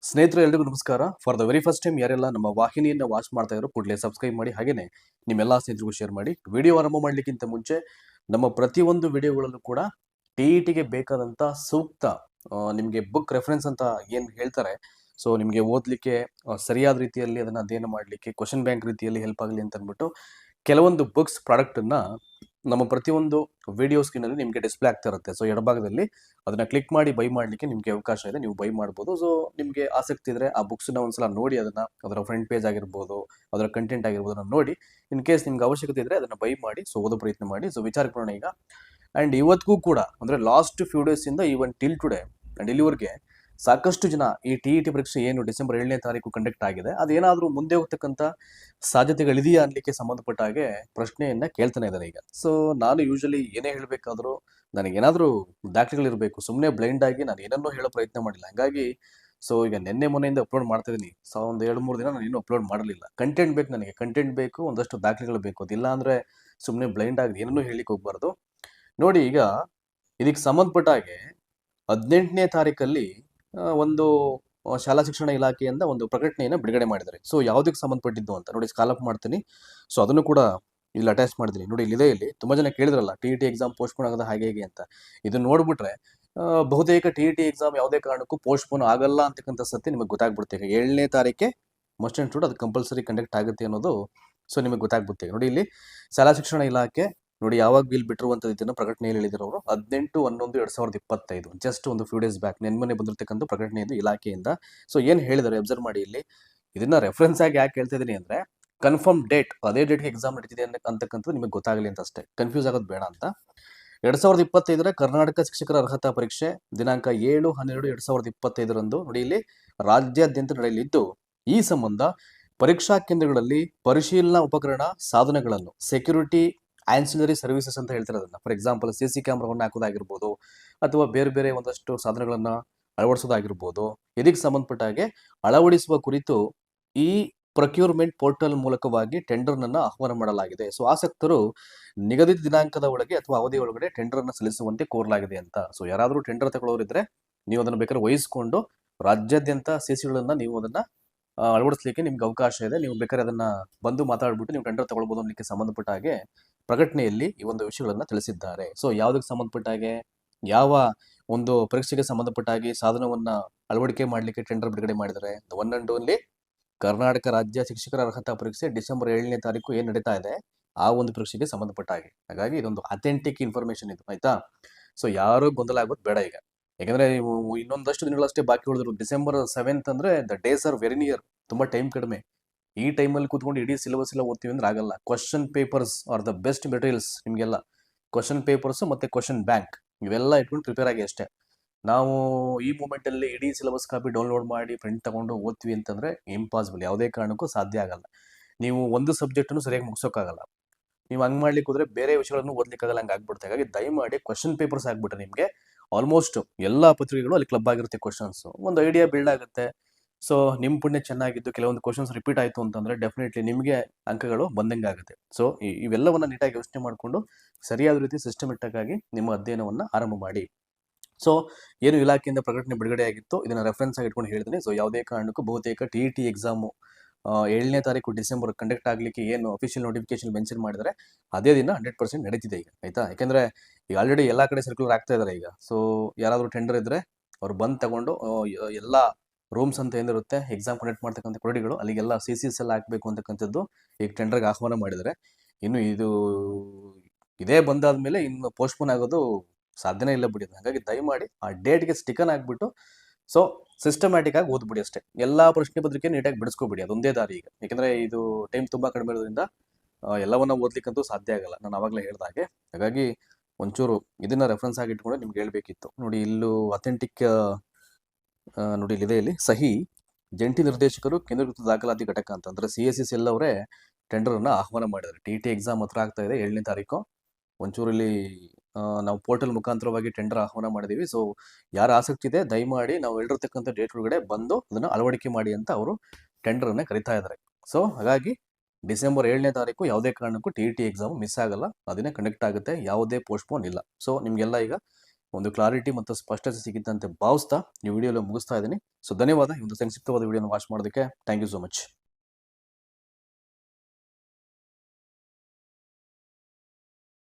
ಸ್ನೇಹಿತರೆ ಎಲ್ರಿಗೂ ನಮಸ್ಕಾರ. For the very first time ಯಾರೆಲ್ಲ ನಮ್ಮ ವಾಹಿನಿಯನ್ನು ವಾಚ್ ಮಾಡ್ತಾ ಇರೋ ಕೂಡಲೇ ಸಬ್ಸ್ಕ್ರೈಬ್ ಮಾಡಿ, ಹಾಗೇನೆ ನಿಮ್ಮೆಲ್ಲ ಸ್ನೇಹಿತರಿಗೂ ಶೇರ್ ಮಾಡಿ. ವಿಡಿಯೋ ಆರಂಭ ಮಾಡಲಿಕ್ಕಿಂತ ಮುಂಚೆ ನಮ್ಮ ಪ್ರತಿಯೊಂದು ವಿಡಿಯೋಗಳಲ್ಲೂ ಕೂಡ ಟಿಇಟಿಗೆ ಬೇಕಾದಂಥ ಸೂಕ್ತ ನಿಮಗೆ ಬುಕ್ ರೆಫರೆನ್ಸ್ ಅಂತ ಏನು ಹೇಳ್ತಾರೆ, ಸೊ ನಿಮಗೆ ಓದಲಿಕ್ಕೆ ಸರಿಯಾದ ರೀತಿಯಲ್ಲಿ ಅದನ್ನು ಅಧ್ಯಯನ ಮಾಡಲಿಕ್ಕೆ ಕ್ವಶನ್ ಬ್ಯಾಂಕ್ ರೀತಿಯಲ್ಲಿ ಹೆಲ್ಪ್ ಆಗಲಿ ಅಂತ ಅಂದ್ಬಿಟ್ಟು ಕೆಲವೊಂದು ಬುಕ್ಸ್ ಪ್ರಾಡಕ್ಟನ್ನು ನಮ್ಮ ಪ್ರತಿಯೊಂದು ವಿಡಿಯೋ ಸ್ಕ್ರೀನಲ್ಲಿ ನಿಮಗೆ ಡಿಸ್ಪ್ಲೇ ಆಗ್ತಾ ಇರುತ್ತೆ. ಸೊ ಎಡಭಾಗದಲ್ಲಿ ಅದನ್ನ ಕ್ಲಿಕ್ ಮಾಡಿ ಬೈ ಮಾಡಲಿಕ್ಕೆ ನಿಮಗೆ ಅವಕಾಶ ಇದೆ, ನೀವು ಬೈ ಮಾಡ್ಬೋದು. ಸೊ ನಿಮಗೆ ಆಸಕ್ತಿ ಇದ್ರೆ ಆ ಬುಕ್ಸ್ನ ಒಂದ್ಸಲ ನೋಡಿ, ಅದರ ಫ್ರಂಟ್ ಪೇಜ್ ಆಗಿರ್ಬೋದು, ಅದರ ಕಂಟೆಂಟ್ ಆಗಿರ್ಬೋದು, ಅದನ್ನ ನೋಡಿ ಇನ್ ಕೇಸ್ ನಿಮ್ಗೆ ಅವಶ್ಯಕತೆ ಇದ್ರೆ ಅದನ್ನ ಬೈ ಮಾಡಿ, ಸೊ ಓದೋ ಪ್ರಯತ್ನ ಮಾಡಿ. ಸೊ ವಿಚಾರಕ್ಕೆ ಬರೋಣ ಈಗ. ಅಂಡ್ ಇವತ್ತಿಗೂ ಕೂಡ ಅಂದ್ರೆ ಲಾಸ್ಟ್ ಫ್ಯೂ ಡೇಸ್ ಇಂದ ಈವನ್ ಟಿಲ್ ಟುಡೇ ಅಂಡ್ ಇಲ್ಲಿವರೆಗೆ ಸಾಕಷ್ಟು ಜನ ಈ ಟಿಇಟಿ ಪರೀಕ್ಷೆ ಏನು ಡಿಸೆಂಬರ್ 7ನೇ ತಾರೀಕು ಕಂಡಕ್ಟ್ ಆಗಿದೆ, ಅದೇನಾದ್ರೂ ಮುಂದೆ ಹೋಗ್ತಕ್ಕಂಥ ಸಾಧ್ಯತೆಗಳಿದೆಯಾ ಅನ್ಲಿಕ್ಕೆ ಸಂಬಂಧಪಟ್ಟ ಹಾಗೆ ಪ್ರಶ್ನೆಯನ್ನ ಕೇಳ್ತಾನೆ ಇದ್ದಾರೆ ಈಗ. ಸೊ ನಾನು ಯೂಶಲಿ ಏನೇ ಹೇಳಬೇಕಾದ್ರೂ ನನಗೇನಾದ್ರೂ ದಾಖಲೆಗಳಿರಬೇಕು, ಸುಮ್ಮನೆ ಬ್ಲೈಂಡ್ ಆಗಿ ನಾನು ಏನನ್ನೂ ಹೇಳೋ ಪ್ರಯತ್ನ ಮಾಡಿಲ್ಲ. ಹಾಗಾಗಿ ಸೊ ಈಗ ನಿನ್ನೆ ಮೊನ್ನೆಯಿಂದ ಅಪ್ಲೋಡ್ ಮಾಡ್ತಾ ಇದೀನಿ. ಸೊ ಒಂದು 2-3 ದಿನ ನಾನು ಇನ್ನೂ ಅಪ್ಲೋಡ್ ಮಾಡಲಿಲ್ಲ. ಕಂಟೆಂಟ್ ಬೇಕು, ನನಗೆ ಕಂಟೆಂಟ್ ಬೇಕು, ಒಂದಷ್ಟು ದಾಖಲೆಗಳು ಬೇಕು. ಅದಿಲ್ಲ ಅಂದ್ರೆ ಸುಮ್ಮನೆ ಬ್ಲೈಂಡ್ ಆಗಿ ಏನನ್ನೂ ಹೇಳಿಕ್ಕೆ ಹೋಗ್ಬಾರ್ದು. ನೋಡಿ, ಈಗ ಇದಕ್ಕೆ ಸಂಬಂಧಪಟ್ಟ ಹಾಗೆ 18ನೇ ತಾರೀಕಲ್ಲಿ ಒಂದು ಶಾಲಾ ಶಿಕ್ಷಣ ಇಲಾಖೆಯಿಂದ ಒಂದು ಪ್ರಕಟಣೆಯನ್ನು ಬಿಡುಗಡೆ ಮಾಡಿದ್ದಾರೆ. ಸೊ ಯಾವುದಕ್ಕೆ ಸಂಬಂಧಪಟ್ಟಿದ್ದು ಅಂತ ನೋಡಿ, ಸ್ಕಾಲ್ ಅಪ್ ಮಾಡ್ತೀನಿ. ಸೊ ಅದನ್ನು ಕೂಡ ಇಲ್ಲಿ ಅಟ್ಯಾಚ್ ಮಾಡಿದ್ದೀನಿ ನೋಡಿ. ಇಲ್ಲಿದೆ, ಇಲ್ಲಿ ತುಂಬಾ ಜನ ಕೇಳಿದ್ರಲ್ಲ ಟಿಇಟಿ ಎಕ್ಸಾಮ್ ಪೋಸ್ಟ್ಪೋನ್ ಆಗೋದು ಹಾಗೆ ಹೇಗೆ ಅಂತ. ಇದನ್ನ ನೋಡ್ಬಿಟ್ರೆ ಬಹುತೇಕ ಟಿಇಟಿ ಎಕ್ಸಾಮ್ ಯಾವುದೇ ಕಾರಣಕ್ಕೂ ಪೋಸ್ಟ್ಪೋನ್ ಆಗಲ್ಲ ಅಂತಕ್ಕಂಥ ಸತ್ಯ ನಿಮಗೆ ಗೊತ್ತಾಗ್ಬಿಡುತ್ತೆ. ಈಗ 7ನೇ ತಾರೀಕೆ ಮಸ್ಟ್ ಅಂಡ್ ಶುಡ್ ಅದು ಕಂಪಲ್ಸರಿ ಕಂಡಕ್ಟ್ ಆಗುತ್ತೆ ಅನ್ನೋದು ಸೊ ನಿಮಗೆ ಗೊತ್ತಾಗ್ಬಿಡುತ್ತೆ. ನೋಡಿ, ಇಲ್ಲಿ ಶಾಲಾ ಶಿಕ್ಷಣ ಇಲಾಖೆ ನೋಡಿ ಯಾವಾಗ ಬಿಲ್ ಬಿಟ್ಟಿರುವಂಥದ್ದು ಪ್ರಕಟಣೆಯಲ್ಲಿ ಹೇಳಿದ್ರು ಅವರು 18/11/2025, ಜಸ್ಟ್ ಒಂದು ಫ್ಯೂ ಡೇಸ್ ಬ್ಯಾಕ್ ನೆನ್ನೆ ಬಂದಿರತಕ್ಕಂಥ ಪ್ರಕಟಣೆ ಇದು ಇಲಾಖೆಯಿಂದ. ಸೊ ಏನು ಹೇಳಿದ್ದಾರೆ ಅಬ್ಸರ್ವ್ ಮಾಡಿ ಇಲ್ಲಿ. ಇದನ್ನ ರೆಫರೆನ್ಸ್ ಆಗಿ ಯಾಕೆ ಹೇಳ್ತಾ ಇದೀನಿ ಅಂದ್ರೆ, ಕನ್ಫರ್ಮ್ ಡೇಟ್, ಅದೇ ಡೇಟ್ಗೆ ಎಕ್ಸಾಮ್ ನಡೀತಿದೆ ಅಂತಕ್ಕಂಥದ್ದು ನಿಮಗೆ ಗೊತ್ತಾಗಲಿ ಅಂತ ಅಷ್ಟೇ, ಕನ್ಫ್ಯೂಸ್ ಆಗೋದು ಬೇಡ ಅಂತ. 2025 ಕರ್ನಾಟಕ ಶಿಕ್ಷಕರ ಅರ್ಹತಾ ಪರೀಕ್ಷೆ ದಿನಾಂಕ 7/12/2025 ನೋಡಿ ಇಲ್ಲಿ ರಾಜ್ಯಾದ್ಯಂತ ನಡೆಯಲಿದ್ದು, ಈ ಸಂಬಂಧ ಪರೀಕ್ಷಾ ಕೇಂದ್ರಗಳಲ್ಲಿ ಪರಿಶೀಲನಾ ಉಪಕರಣ ಸಾಧನಗಳನ್ನು, ಸೆಕ್ಯೂರಿಟಿ ಆನ್ಸಿಲರಿ ಸರ್ವಿಸಸ್ ಅಂತ ಹೇಳ್ತಾರೆ ಅದನ್ನ, ಫಾರ್ ಎಕ್ಸಾಂಪಲ್ CC ಕ್ಯಾಮ್ರಾವನ್ನು ಹಾಕೋದಾಗಿರ್ಬೋದು, ಅಥವಾ ಬೇರೆ ಬೇರೆ ಒಂದಷ್ಟು ಸಾಧನಗಳನ್ನ ಅಳವಡಿಸೋದಾಗಿರ್ಬೋದು, ಇದಕ್ಕೆ ಸಂಬಂಧಪಟ್ಟ ಹಾಗೆ ಅಳವಡಿಸುವ ಕುರಿತು ಈ ಪ್ರೊಕ್ಯೂರ್ಮೆಂಟ್ ಪೋರ್ಟಲ್ ಮೂಲಕವಾಗಿ ಟೆಂಡರ್ನನ್ನ ಆಹ್ವಾನ ಮಾಡಲಾಗಿದೆ. ಸೊ ಆಸಕ್ತರು ನಿಗದಿತ ದಿನಾಂಕದ ಒಳಗೆ ಅಥವಾ ಅವಧಿ ಒಳಗಡೆ ಟೆಂಡರ್ ಅನ್ನು ಸಲ್ಲಿಸುವಂತೆ ಕೋರಲಾಗಿದೆ ಅಂತ. ಸೊ ಯಾರಾದರೂ ಟೆಂಡರ್ ತಗೊಳ್ಳೋರಿದ್ರೆ ನೀವು ಅದನ್ನು ಬೇಕಾದ್ರೆ ವಹಿಸಿಕೊಂಡು ರಾಜ್ಯಾದ್ಯಂತ CCಗಳನ್ನ ನೀವು ಅದನ್ನ ಅಳವಡಿಸಲಿಕ್ಕೆ ನಿಮ್ಗೆ ಅವಕಾಶ ಇದೆ. ನೀವು ಬೇಕಾದ್ರೆ ಅದನ್ನ ಬಂದು ಮಾತಾಡ್ಬಿಟ್ಟು ನೀವು ಟೆಂಡರ್ ತಗೊಳ್ಬಹುದು ಅನ್ನಲಿಕ್ಕೆ ಸಂಬಂಧಪಟ್ಟ ಹಾಗೆ ಪ್ರಕಟಣೆಯಲ್ಲಿ ಈ ಒಂದು ವಿಷಯಗಳನ್ನ ತಿಳಿಸಿದ್ದಾರೆ. ಸೊ ಯಾವುದಕ್ಕೆ ಸಂಬಂಧಪಟ್ಟ ಹಾಗೆ, ಯಾವ ಒಂದು ಪರೀಕ್ಷೆಗೆ ಸಂಬಂಧಪಟ್ಟ ಹಾಗೆ ಸಾಧನವನ್ನ ಅಳವಡಿಕೆ ಮಾಡಲಿಕ್ಕೆ ಟೆಂಡರ್ ಬಿಡುಗಡೆ ಮಾಡಿದ್ದಾರೆ, ಒನ್ ಅಂಡ್ ಓನ್ಲಿ ಕರ್ನಾಟಕ ರಾಜ್ಯ ಶಿಕ್ಷಕರ ಅರ್ಹತಾ ಪರೀಕ್ಷೆ ಡಿಸೆಂಬರ್ 7ನೇ ತಾರೀಕು ಏನ್ ನಡೀತಾ ಇದೆ ಆ ಒಂದು ಪರೀಕ್ಷೆಗೆ ಸಂಬಂಧಪಟ್ಟ ಹಾಗೆ. ಹಾಗಾಗಿ ಇದೊಂದು ಅಥೆಂಟಿಕ್ ಇನ್ಫಾರ್ಮೇಶನ್ ಇದು, ಆಯ್ತಾ. ಸೊ ಯಾರು ಗೊಂದಲ ಆಗೋದು ಬೇಡ ಈಗ, ಯಾಕಂದ್ರೆ ನೀವು ಇನ್ನೊಂದಷ್ಟು ದಿನಗಳಷ್ಟೇ ಬಾಕಿ ಉಳಿದ್ರು. ಡಿಸೆಂಬರ್ 7th ಅಂದ್ರೆ the days are very near, ತುಂಬಾ ಟೈಮ್ ಕಡಿಮೆ. ಈ ಟೈಮಲ್ಲಿ ಕೂತ್ಕೊಂಡು ಇಡೀ ಸಿಲೆಬಸ್ ಎಲ್ಲ ಓದ್ತೀವಿ ಅಂದ್ರೆ ಆಗಲ್ಲ. Question papers are the best materials ನಿಮಗೆಲ್ಲ. ಕ್ವಶನ್ ಪೇಪರ್ಸ್ ಮತ್ತೆ ಕ್ವಶನ್ ಬ್ಯಾಂಕ್ ಇವೆಲ್ಲ ಇಟ್ಕೊಂಡು ಪ್ರಿಪೇರ್ ಆಗಿ ಅಷ್ಟೇ. ನಾವು ಈ ಮೂಮೆಂಟ್ ಅಲ್ಲಿ ಇಡೀ ಸಿಲೆಬಸ್ ಕಾಪಿ ಡೌನ್ಲೋಡ್ ಮಾಡಿ ಪ್ರಿಂಟ್ ತಗೊಂಡು ಓದ್ತೀವಿ ಅಂತಂದ್ರೆ ಇಂಪಾಸಿಬಲ್, ಯಾವುದೇ ಕಾರಣಕ್ಕೂ ಸಾಧ್ಯ ಆಗಲ್ಲ. ನೀವು ಒಂದು ಸಬ್ಜೆಕ್ಟ್ ಅನ್ನು ಸರಿಯಾಗಿ ಮುಗಿಸೋಕ್ಕಾಗಲ್ಲ. ನೀವು ಹಂಗ್ ಮಾಡ್ಲಿಕ್ಕೆ ಹೋದ್ರೆ ಬೇರೆ ವಿಷಯಗಳನ್ನು ಓದ್ಲಿಕ್ಕಾಗಲ್ಲ, ಹಂಗೆ ಆಗ್ಬಿಡುತ್ತೆ. ಹಾಗಾಗಿ ದಯಮಾಡಿ ಕ್ವಶನ್ ಪೇಪರ್ಸ್ ಆಗ್ಬಿಟ್ರೆ ನಿಮಗೆ ಆಲ್ಮೋಸ್ಟ್ ಎಲ್ಲಾ ಪತ್ರಿಕೆಗಳು ಅಲ್ಲಿ ಕ್ಲಬ್ ಆಗಿರುತ್ತೆ. ಕ್ವಶನ್ಸ್ ಒಂದು ಐಡಿಯಾ ಬಿಲ್ಡ್ ಆಗುತ್ತೆ. ಸೊ ನಿಮ್ ಪುಣ್ಯ ಚೆನ್ನಾಗಿದ್ದು ಕೆಲವೊಂದು ಕ್ವಶನ್ಸ್ ರಿಪೀಟ್ ಆಯ್ತು ಅಂತಂದ್ರೆ ಡೆಫಿನೆಟ್ಲಿ ನಿಮಗೆ ಅಂಕಗಳು ಬಂದಂಗೆ ಆಗುತ್ತೆ. ಸೊ ಇವೆಲ್ಲವನ್ನ ನೀಟಾಗಿ ಯೋಚನೆ ಮಾಡಿಕೊಂಡು ಸರಿಯಾದ ರೀತಿ ಸಿಸ್ಟಮೆಟಿಕ್ ಆಗಿ ನಿಮ್ಮ ಅಧ್ಯಯನವನ್ನ ಆರಂಭ ಮಾಡಿ. ಸೊ ಏನು ಇಲಾಖೆಯಿಂದ ಪ್ರಕಟಣೆ ಬಿಡುಗಡೆ ಆಗಿತ್ತು ಇದನ್ನ ರೆಫರೆನ್ಸ್ ಆಗಿ ಇಟ್ಕೊಂಡು ಹೇಳ್ತೀನಿ. ಸೊ ಯಾವುದೇ ಕಾರಣಕ್ಕೂ ಬಹುತೇಕ ಟಿಇಟಿ ಎಕ್ಸಾಮು 7ನೇ ತಾರೀಕು ಡಿಸೆಂಬರ್ ಕಂಡಕ್ಟ್ ಆಗ್ಲಿಕ್ಕೆ ಏನು ಅಫಿಷಿಯಲ್ ನೋಟಿಫಿಕೇಶನ್ ಮೆನ್ಷನ್ ಮಾಡಿದರೆ ಅದೇ ದಿನ 100% ನಡೀತಿದೆ ಈಗ, ಆಯ್ತಾ. ಯಾಕಂದ್ರೆ ಈಗ ಆಲ್ರೆಡಿ ಎಲ್ಲಾ ಕಡೆ ಸರ್ಕ್ಯುಲರ್ ಆಗ್ತಾ ಇದಾರೆ ಈಗ. ಸೊ ಯಾರಾದರೂ ಟೆಂಡರ್ ಇದ್ರೆ ಅವ್ರು ಬಂದು ತಗೊಂಡು ಎಲ್ಲಾ ರೂಮ್ಸ್ ಅಂತ ಏನಿರುತ್ತೆ ಎಕ್ಸಾಮ್ ಕಂಡಕ್ಟ್ ಮಾಡ್ತಕ್ಕಂಥ ಕೊಠಡಿಗಳು, ಅಲ್ಲಿಗೆಲ್ಲ CCs ಎಲ್ಲ ಹಾಕಬೇಕು ಅಂತಕ್ಕಂಥದ್ದು ಈಗ ಟೆಂಡರ್ಗೆ ಆಹ್ವಾನ ಮಾಡಿದರೆ. ಇನ್ನು ಇದೇ ಬಂದಾದ್ಮೇಲೆ ಇನ್ನು ಪೋಸ್ಟ್ಪೋನ್ ಆಗೋದು ಸಾಧ್ಯನೇ ಇಲ್ಲ ಬಿಡಿ. ಹಾಗಾಗಿ ದಯಮಾಡಿ ಆ ಡೇಟ್ಗೆ ಸ್ಟಿಕನ್ ಆಗ್ಬಿಟ್ಟು ಸೊ ಸಿಸ್ಟಮ್ಯಾಟಿಕ್ ಆಗಿ ಓದ್ಬಿಡಿ ಅಷ್ಟೇ. ಎಲ್ಲಾ ಪ್ರಶ್ನೆ ಪತ್ರಿಕೆ ನೀಟಾಗಿ ಬಿಡಿಸ್ಕೊಬಿಡಿ, ಅದೊಂದೇ ದಾರಿ ಈಗ. ಯಾಕಂದ್ರೆ ಇದು ಟೈಮ್ ತುಂಬಾ ಕಡಿಮೆ ಇರೋದ್ರಿಂದ ಎಲ್ಲವನ್ನ ಓದ್ಲಿಕ್ಕಂತೂ ಸಾಧ್ಯ ಆಗಲ್ಲ, ನಾನು ಆವಾಗಲೇ ಹೇಳ್ದ ಹಾಗೆ. ಹಾಗಾಗಿ ಒಂಚೂರು ಇದನ್ನ ರೆಫರೆನ್ಸ್ ಆಗಿ ಇಟ್ಕೊಂಡು ನಿಮ್ಗೆ ಹೇಳ್ಬೇಕಿತ್ತು. ನೋಡಿ ಇಲ್ಲೂ ಅಥೆಂಟಿಕ್ ನೋಡಿ ಇಲ್ಲಿದೆ, ಇಲ್ಲಿ ಸಹಿ ಜಂಟಿ ನಿರ್ದೇಶಕರು ಕೇಂದ್ರೀಕೃತ ದಾಖಲಾತಿ ಘಟಕ ಅಂತಂದ್ರೆ CSCL ಅವರೇ ಟೆಂಡರ್ ಅನ್ನ ಆಹ್ವಾನ ಮಾಡಿದ್ದಾರೆ. TT ಎಕ್ಸಾಮ್ ಹತ್ರ ಆಗ್ತಾ ಇದೆ 7ನೇ ತಾರೀಕು. ಒಂಚೂರು ಇಲ್ಲಿ ನಾವು ಪೋರ್ಟಲ್ ಮುಖಾಂತರವಾಗಿ ಟೆಂಡರ್ ಆಹ್ವಾನ ಮಾಡಿದೀವಿ. ಸೊ ಯಾರ ಆಸಕ್ತಿ ಇದೆ ದಯಮಾಡಿ ನಾವು ಹೇಳಿರ್ತಕ್ಕಂಥ ಡೇಟ್ ಒಳಗಡೆ ಬಂದು ಅದನ್ನ ಅಳವಡಿಕೆ ಮಾಡಿ ಅಂತ ಅವರು ಟೆಂಡರ್ ಅನ್ನ ಕರಿತಾ ಇದ್ದಾರೆ. ಸೊ ಹಾಗಾಗಿ ಡಿಸೆಂಬರ್ 7ನೇ ತಾರೀಕು ಯಾವುದೇ ಕಾರಣಕ್ಕೂ TT ಎಕ್ಸಾಮ್ ಮಿಸ್ ಆಗಲ್ಲ, ಅದನ್ನೇ ಕಂಡಕ್ಟ್ ಆಗುತ್ತೆ, ಯಾವುದೇ ಪೋಸ್ಟ್ಪೋನ್ ಇಲ್ಲ. ಸೊ ನಿಮ್ಗೆಲ್ಲ ಈಗ ಒಂದು ಕ್ಲಾರಿಟಿ ಮತ್ತು ಸ್ಪಷ್ಟತೆ ಸಿಗುತ್ತೆ ಅಂತ ಭಾವಿಸ್ತಾ ಈ ವಿಡಿಯೋలో ಮುಗಿಸ್ತಾ ಇದ್ದೀನಿ. ಸೊ ಧನ್ಯವಾದ ಈ ಒಂದು ಸಂಕ್ಷಿಪ್ತವಾದ ವಿಡಿಯೋನ ವಾಚ್ ಮಾಡೋದಕ್ಕೆ. Thank you so much.